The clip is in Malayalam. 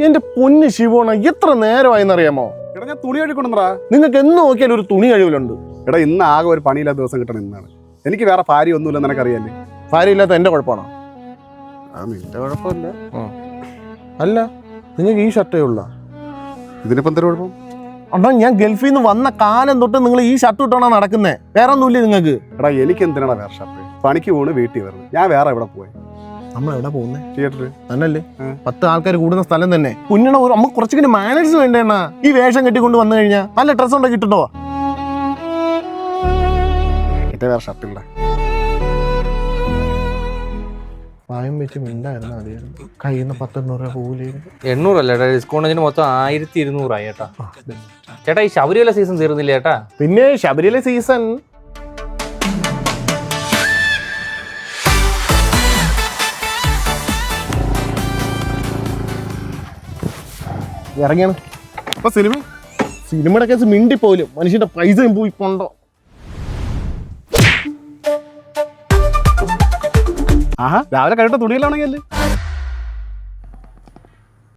എന്റെ പൊന്ന് ശിവോണ എത്ര നേരമായെന്നറിയാമോ? എടാ ഞാൻ തുണി കഴുകൊണ്ടാ. നിങ്ങൾക്ക് എന്ന് നോക്കിയാലും ഒരു തുണി കഴിവിലുണ്ട്. എടാ ഇന്ന് ആകെ ഒരു പണിയില്ലാത്ത ദിവസം കിട്ടണം ഇന്നാണ്. എനിക്ക് വേറെ ഭാര്യ ഒന്നുമില്ല, നിനക്കറിയാല്ലേ. ഭാര്യ ഇല്ലാത്ത എന്റെ കുഴപ്പമാണോ? നിന്റെ കുഴപ്പമില്ല. അല്ല, നിങ്ങൾക്ക് ഈ ഷർട്ടേ ഉള്ള. ഇതിനിപ്പോ എന്തൊരു കുഴപ്പം? അണ്ണാ ഞാൻ ഗൾഫിൽ നിന്ന് വന്ന കാലം തൊട്ട് നിങ്ങൾ ഈ ഷർട്ട് ഇട്ടാണോ നടക്കുന്നേ? വേറെ ഒന്നുമില്ലേ നിങ്ങൾക്ക്? എടാ എനിക്ക് എന്തിനാണ് വേറെ ഷർട്ട്? പണിക്ക് പോണ്, വീട്ടിൽ വരുന്നത്. ഞാൻ വേറെ എവിടെ പോയി? നമ്മൾ എവിടെ പോകുന്നേ? തിയേറ്ററിൽ തന്നല്ലേ? 10 ആൾക്കാർ കൂടുന്ന സ്ഥലം തന്നെ. കുഞ്ഞണ നമുക്ക് കുറച്ചൊക്കെ മാനേഴ്സ് വേണ്ടേണ്ണ. ഈ വേഷം കെട്ടിക്കൊണ്ട് വന്നു കഴിഞ്ഞാൽ നല്ല ഡ്രസ് ഉണ്ടോ കിട്ടുണ്ടോ? എന്റെ വേറെ ഷർട്ടില്ല. പായം വെച്ച് മിണ്ടായിരുന്നു മതിയായിരുന്നു. കയ്യിൽ നിന്ന് 10-800 രൂപ പോകില്ലായിരുന്നു. 800 അല്ല ചേട്ടാ, ഡിസ്കൗണ്ടിന് മൊത്തം 1200 ആയി ചേട്ടാ. ചേട്ടാ ഈ ശബരിമല സീസൺ തീർന്നില്ല ചേട്ടാ? പിന്നെ ശബരിമല സീസൺ ഇറങ്ങിയാണ്. അപ്പൊ സിനിമയുടെ കേസ് മിണ്ടിപ്പോലും മനുഷ്യന്റെ പൈസയും പോയി കൊണ്ടോ. ആഹാ, രാവിലെ കഴിട്ട തുണിയിലാണെങ്കിൽ